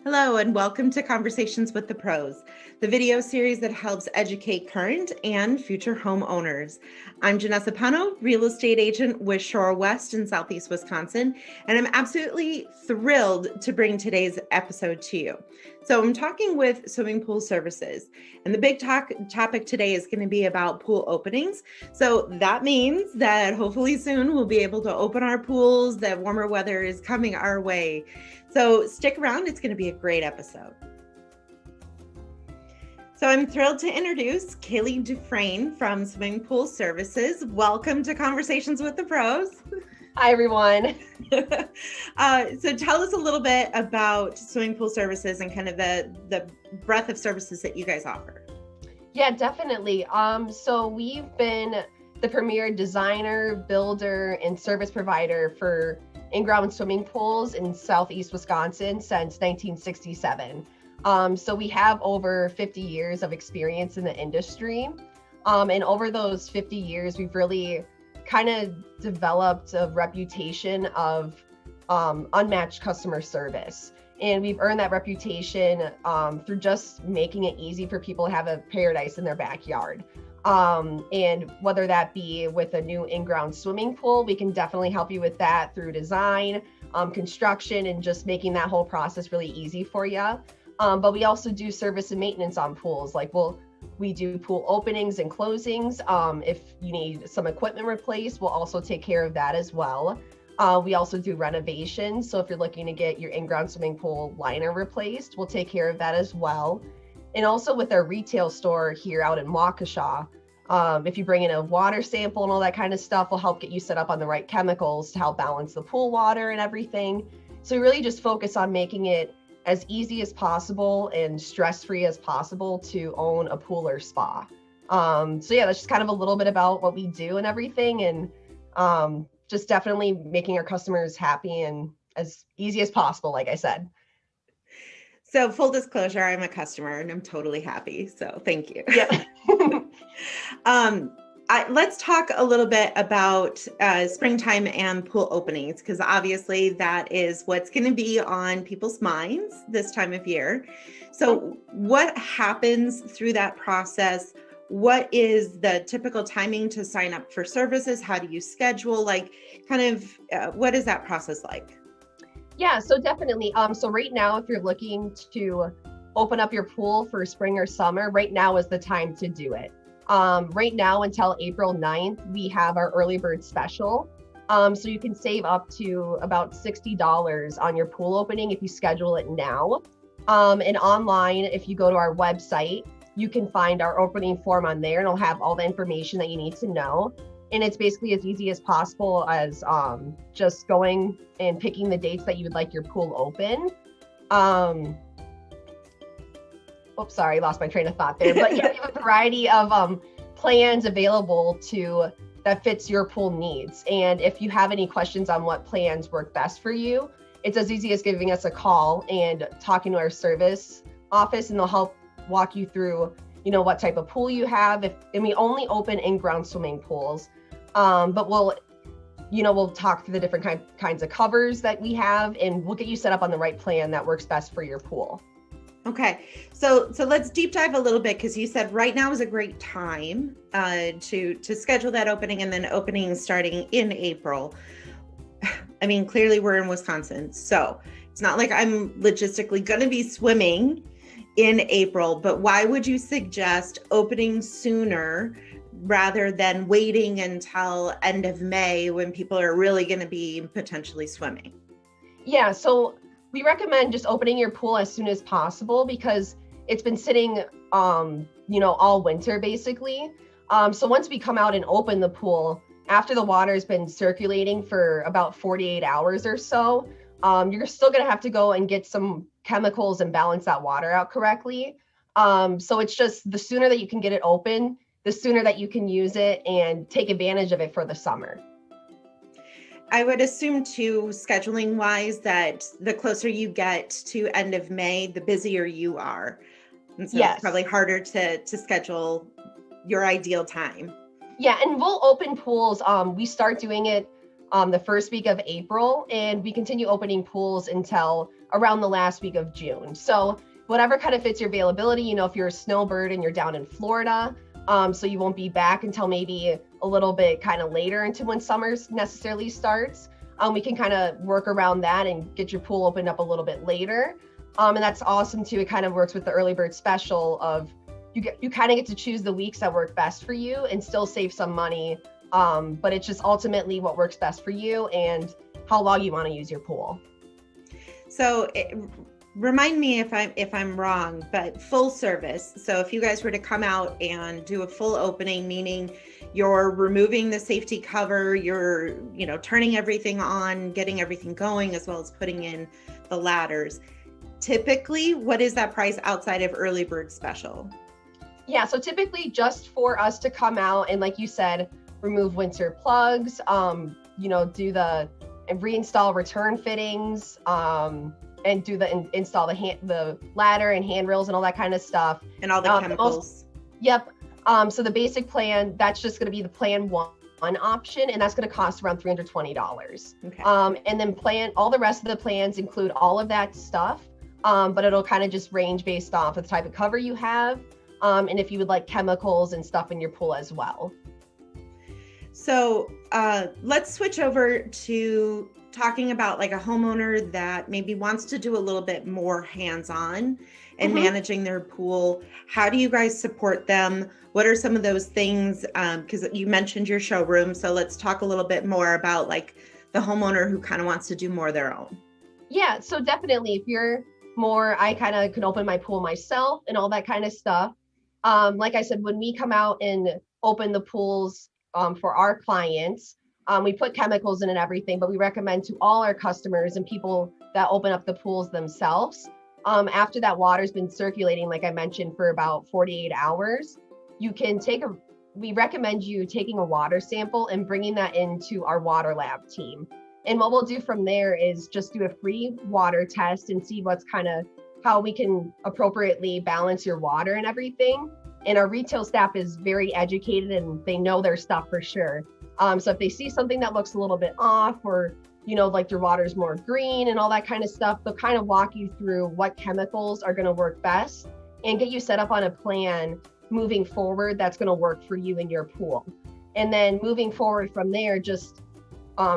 Hello, and welcome to Conversations with the Pros, the video series that helps educate current and future homeowners. I'm Janessa Pano, real estate agent with Shore West in Southeast Wisconsin, and I'm absolutely thrilled to bring today's episode to you. So I'm talking with Swimming Pool Services, and the big topic today is going to be about pool openings. So that means that hopefully soon we'll be able to open our pools, that warmer weather is coming our way. So stick around, it's going to be a great episode. So I'm thrilled to introduce Kailey DuFrane from Swimming Pool Services. Welcome to Conversations with the Pros. Hi, everyone. So tell us a little bit about Swimming Pool Services and kind of the breadth of services that you guys offer. Yeah, definitely. So we've been the premier designer, builder, and service provider for Inground swimming pools in Southeast Wisconsin since 1967. So we have over 50 years of experience in the industry. And over those 50 years, we've really kind of developed a reputation of unmatched customer service. And we've earned that reputation through just making it easy for people to have a paradise in their backyard. And whether that be with a new in-ground swimming pool, we can definitely help you with that through design, construction, and just making that whole process really easy for you. But we also do service and maintenance on pools. We do pool openings and closings. If you need some equipment replaced, we'll also take care of that as well. We also do renovations. So if you're looking to get your in-ground swimming pool liner replaced, we'll take care of that as well. And also with our retail store here out in Waukesha, if you bring in a water sample and all that kind of stuff, we'll help get you set up on the right chemicals to help balance the pool water and everything. So we really just focus on making it as easy as possible and stress-free as possible to own a pool or spa. So yeah, that's just kind of a little bit about what we do and everything, and just definitely making our customers happy and as easy as possible, like I said. So full disclosure, I'm a customer and I'm totally happy. So thank you. Yeah. Let's talk a little bit about springtime and pool openings, because obviously that is what's going to be on people's minds this time of year. So what happens through that process? What is the typical timing to sign up for services? How do you schedule? What is that process like? Yeah, so definitely. So right now, if you're looking to open up your pool for spring or summer, right now is the time to do it. Right now until April 9th, we have our early bird special. So you can save up to about $60 on your pool opening if you schedule it now. And online, if you go to our website, you can find our opening form on there, and it'll have all the information that you need to know. And it's basically as easy as possible as just going and picking the dates that you would like your pool open. Oops, sorry, lost my train of thought there. But yeah, we have a variety of plans available that fits your pool needs. And if you have any questions on what plans work best for you, it's as easy as giving us a call and talking to our service office, and they'll help walk you through, what type of pool you have. And we only open in-ground swimming pools. But we'll talk through the different kinds of covers that we have, and we'll get you set up on the right plan that works best for your pool. Okay, so let's deep dive a little bit, because you said right now is a great time to schedule that opening, and then opening starting in April. I mean, clearly we're in Wisconsin, so it's not like I'm logistically going to be swimming in April, but why would you suggest opening sooner rather than waiting until end of May when people are really going to be potentially swimming? Yeah, so we recommend just opening your pool as soon as possible, because it's been sitting, all winter basically. So once we come out and open the pool, after the water has been circulating for about 48 hours or so, you're still going to have to go and get some chemicals and balance that water out correctly. So it's just the sooner that you can get it open, the sooner that you can use it and take advantage of it for the summer. I would assume too, scheduling wise, that the closer you get to end of May, the busier you are. And so Yes. It's probably harder to schedule your ideal time. Yeah, and we'll open pools. We start doing it the first week of April, and we continue opening pools until around the last week of June. So whatever kind of fits your availability, if you're a snowbird and you're down in Florida, so you won't be back until maybe a little bit kind of later into when summer necessarily starts. We can kind of work around that and get your pool opened up a little bit later. And that's awesome too. It kind of works with the early bird special of you kind of get to choose the weeks that work best for you and still save some money. But it's just ultimately what works best for you and how long you want to use your pool. So remind me if I'm wrong, but full service. So if you guys were to come out and do a full opening, meaning you're removing the safety cover, you're, turning everything on, getting everything going, as well as putting in the ladders. Typically, what is that price outside of early bird special? Yeah, so typically just for us to come out and, like you said, remove winter plugs, do the reinstall return fittings, and do install the ladder and handrails and all that kind of stuff. And all the chemicals. Yep. So the basic plan, that's just going to be the plan one option, and that's going to cost around $320. Okay. And then all the rest of the plans include all of that stuff, but it'll kind of just range based off of the type of cover you have, and if you would like chemicals and stuff in your pool as well. So let's switch over to talking about like a homeowner that maybe wants to do a little bit more hands-on and managing their pool. How do you guys support them? What are some of those things? Because you mentioned your showroom. So let's talk a little bit more about like the homeowner who kind of wants to do more of their own. Yeah, so definitely if you're more, I kind of can open my pool myself and all that kind of stuff. Like I said, when we come out and open the pools for our clients, we put chemicals in and everything, but we recommend to all our customers and people that open up the pools themselves, after that water's been circulating, like I mentioned, for about 48 hours, we recommend you taking a water sample and bringing that into our water lab team. And what we'll do from there is just do a free water test and see how we can appropriately balance your water and everything. And our retail staff is very educated and they know their stuff for sure. So if they see something that looks a little bit off, or, like your water's more green and all that kind of stuff, they'll kind of walk you through what chemicals are going to work best and get you set up on a plan moving forward that's going to work for you in your pool. And then moving forward from there, just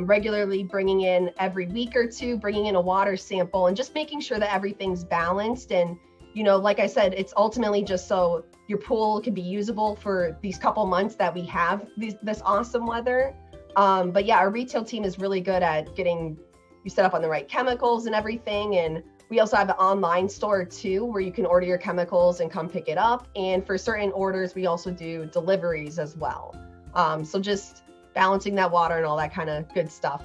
regularly bringing in every week or two, bringing in a water sample and just making sure that everything's balanced. And, like I said, it's ultimately just so your pool can be usable for these couple months that we have this awesome weather. But yeah, our retail team is really good at getting you set up on the right chemicals and everything. And we also have an online store too, where you can order your chemicals and come pick it up. And for certain orders, we also do deliveries as well. So just balancing that water and all that kind of good stuff.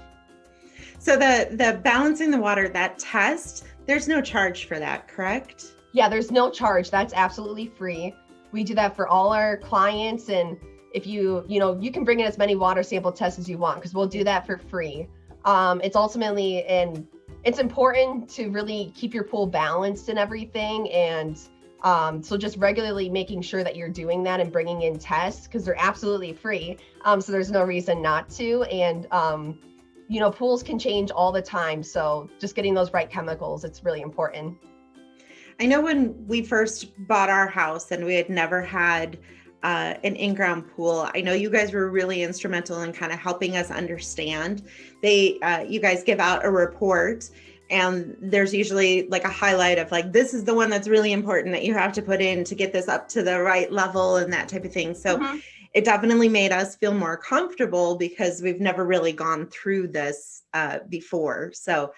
So the balancing the water, that test, there's no charge for that, correct? Yeah, there's no charge. That's absolutely free. We do that for all our clients. And if you can bring in as many water sample tests as you want, because we'll do that for free. It's ultimately, and it's important to really keep your pool balanced and everything. And so just regularly making sure that you're doing that and bringing in tests, because they're absolutely free. So there's no reason not to. And, pools can change all the time. So just getting those right chemicals, it's really important. I know when we first bought our house and we had never had an in-ground pool, I know you guys were really instrumental in kind of helping us understand. You guys give out a report, and there's usually like a highlight of like, this is the one that's really important that you have to put in to get this up to the right level and that type of thing. So it definitely made us feel more comfortable because we've never really gone through this before. So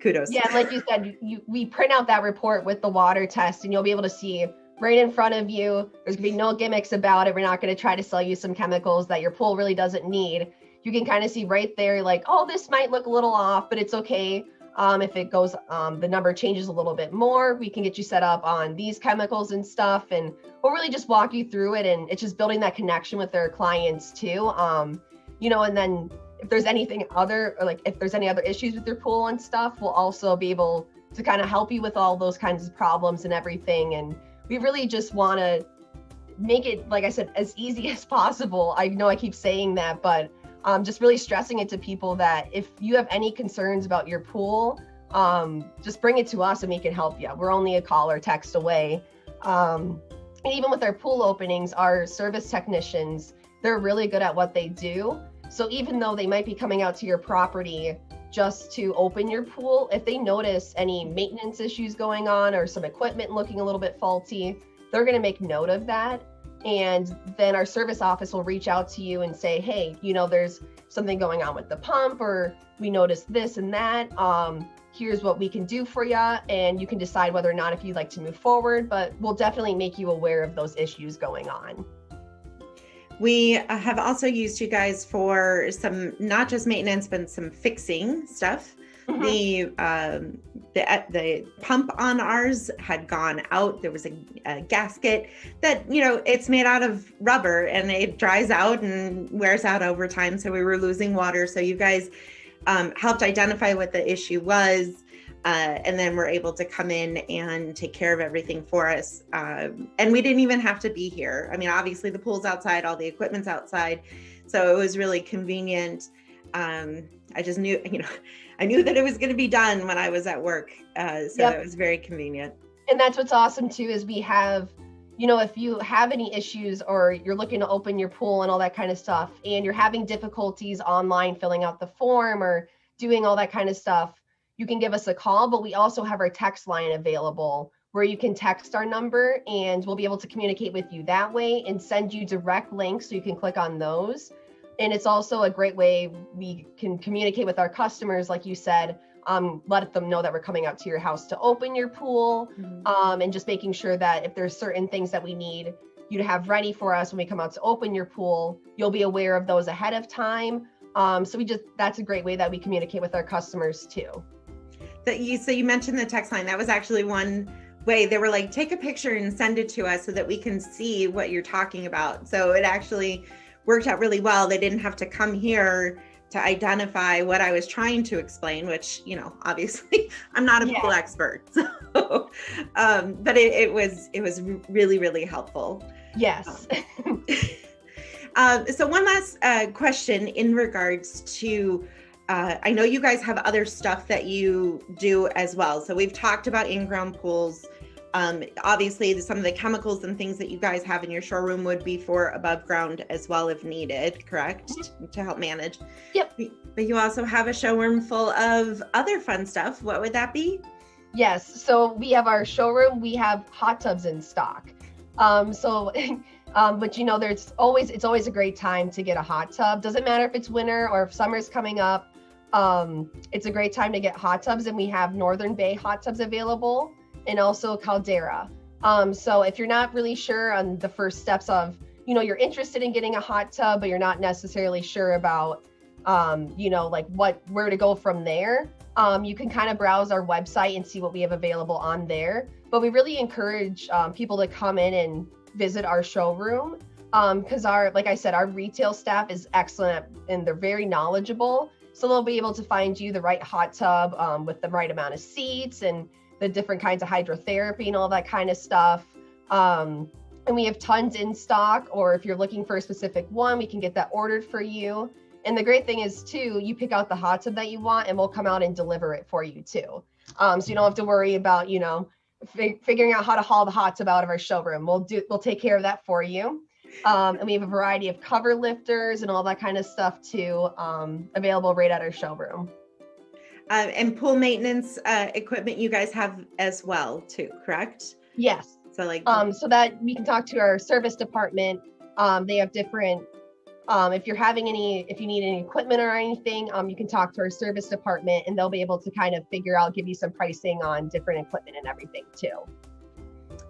kudos. Yeah, like you said, we print out that report with the water test, and you'll be able to see right in front of you. There's gonna be no gimmicks about it. We're not gonna try to sell you some chemicals that your pool really doesn't need. You can kind of see right there, like, oh, this might look a little off, but it's okay. If it goes, the number changes a little bit more, we can get you set up on these chemicals and stuff. And we'll really just walk you through it. And it's just building that connection with their clients too. And then if there's if there's any other issues with your pool and stuff, we'll also be able to kind of help you with all those kinds of problems and everything. And we really just want to make it, like I said, as easy as possible. I know I keep saying that, but just really stressing it to people that if you have any concerns about your pool, just bring it to us and we can help you. We're only a call or text away. And even with our pool openings, our service technicians, they're really good at what they do. So even though they might be coming out to your property just to open your pool, if they notice any maintenance issues going on or some equipment looking a little bit faulty, they're going to make note of that. And then our service office will reach out to you and say, hey, there's something going on with the pump, or we noticed this and that. Here's what we can do for you. And you can decide whether or not if you'd like to move forward, but we'll definitely make you aware of those issues going on. We have also used you guys for some, not just maintenance, but some fixing stuff. Mm-hmm. The pump on ours had gone out. There was a gasket that, it's made out of rubber and it dries out and wears out over time. So we were losing water. So you guys helped identify what the issue was. And then we're able to come in and take care of everything for us. And we didn't even have to be here. I mean, obviously the pool's outside, all the equipment's outside. So it was really convenient. I just knew, I knew that it was going to be done when I was at work. So It was very convenient. And that's what's awesome too, is we have, if you have any issues or you're looking to open your pool and all that kind of stuff, and you're having difficulties online filling out the form or doing all that kind of stuff, you can give us a call, but we also have our text line available where you can text our number and we'll be able to communicate with you that way and send you direct links so you can click on those. And it's also a great way we can communicate with our customers, like you said, let them know that we're coming out to your house to open your pool, and just making sure that if there's certain things that we need you to have ready for us when we come out to open your pool, you'll be aware of those ahead of time. That's a great way that we communicate with our customers too. So you mentioned the text line. That was actually one way. They were like, take a picture and send it to us so that we can see what you're talking about. So it actually worked out really well. They didn't have to come here to identify what I was trying to explain, which, obviously I'm not a pool expert. So, but it was really, really helpful. Yes. So one last question in regards to, I know you guys have other stuff that you do as well. So we've talked about in-ground pools. Obviously, some of the chemicals and things that you guys have in your showroom would be for above ground as well if needed, correct? Mm-hmm. To help manage. Yep. But you also have a showroom full of other fun stuff. What would that be? Yes. So we have our showroom. We have hot tubs in stock. But it's always a great time to get a hot tub. Doesn't matter if it's winter or if summer's coming up. It's a great time to get hot tubs, and we have Northern Bay hot tubs available and also Caldera. So if you're not really sure on the first steps of, you're interested in getting a hot tub, but you're not necessarily sure about, where to go from there, you can kind of browse our website and see what we have available on there. But we really encourage people to come in and visit our showroom, because like I said, our retail staff is excellent and they're very knowledgeable. So they'll be able to find you the right hot tub with the right amount of seats and the different kinds of hydrotherapy and all that kind of stuff. And we have tons in stock, or if you're looking for a specific one, we can get that ordered for you. And the great thing is too, you pick out the hot tub that you want and we'll come out and deliver it for you too. So you don't have to worry about, figuring out how to haul the hot tub out of our showroom. We'll take care of that for you. And we have a variety of cover lifters and all that kind of stuff too, available right at our showroom. And pool maintenance equipment you guys have as well too, correct? Yes. So so that we can talk to our service department. They have different, if you need any equipment or anything, you can talk to our service department and they'll be able to kind of give you some pricing on different equipment and everything too.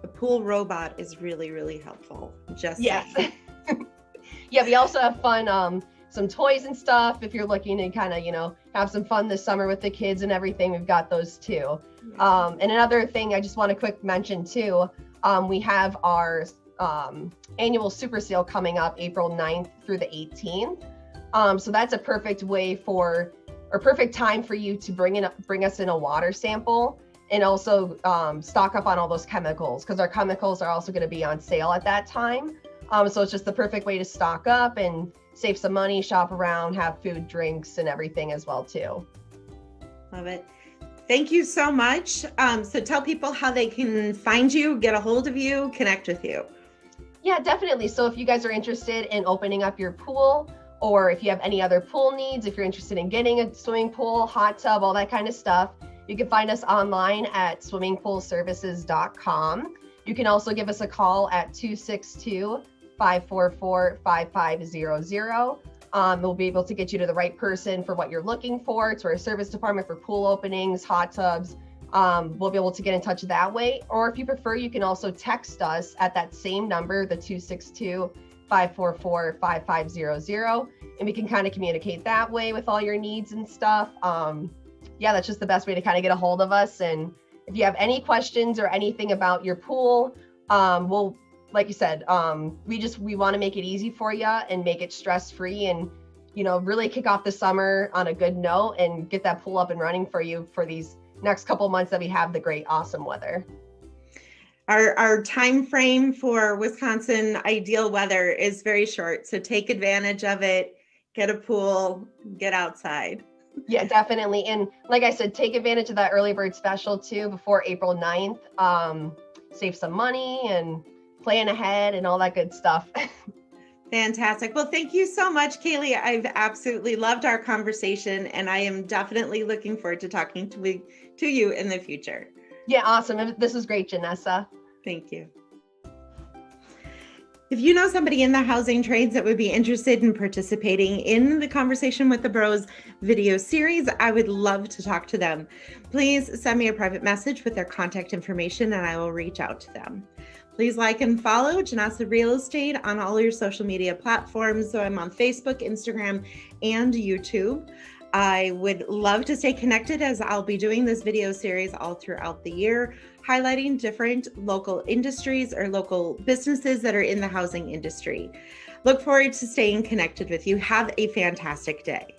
A pool robot is really, really helpful. Yes. Yeah, we also have fun, some toys and stuff. If you're looking to kind of, have some fun this summer with the kids and everything, we've got those too. And another thing I just want to quick mention too, we have our annual super sale coming up April 9th through the 18th. So that's a perfect time for you to bring us in a water sample and also stock up on all those chemicals, because our chemicals are also going to be on sale at that time. So it's just the perfect way to stock up and save some money, shop around, have food, drinks, and everything as well too. Love it. Thank you so much. So tell people how they can find you, get a hold of you, connect with you. Yeah, definitely. So if you guys are interested in opening up your pool, or if you have any other pool needs, if you're interested in getting a swimming pool, hot tub, all that kind of stuff, you can find us online at swimmingpoolservices.com. You can also give us a call at 262-544-5500. We'll be able to get you to the right person for what you're looking for. It's our service department for pool openings, hot tubs. We'll be able to get in touch that way. Or if you prefer, you can also text us at that same number, the 262-544-5500, and we can kind of communicate that way with all your needs and stuff. Yeah, that's just the best way to kind of get a hold of us. And if you have any questions or anything about your pool, we'll, like you said, we want to make it easy for you and make it stress-free, and really kick off the summer on a good note and get that pool up and running for you for these next couple months that we have the great, awesome weather. Our time frame for Wisconsin ideal weather is very short, so take advantage of it. Get a pool, get outside. Yeah, definitely. And like I said, take advantage of that early bird special too before April 9th. Save some money and plan ahead and all that good stuff. Fantastic. Well, thank you so much, Kailey. I've absolutely loved our conversation, and I am definitely looking forward to talking to you in the future. Yeah, awesome. This was great, Janessa. Thank you. If you know somebody in the housing trades that would be interested in participating in the Conversation with the Bros video series, I would love to talk to them. Please send me a private message with their contact information and I will reach out to them. Please like and follow Janessa Real Estate on all your social media platforms. So I'm on Facebook, Instagram, and YouTube. I would love to stay connected as I'll be doing this video series all throughout the year, highlighting different local industries or local businesses that are in the housing industry. Look forward to staying connected with you. Have a fantastic day.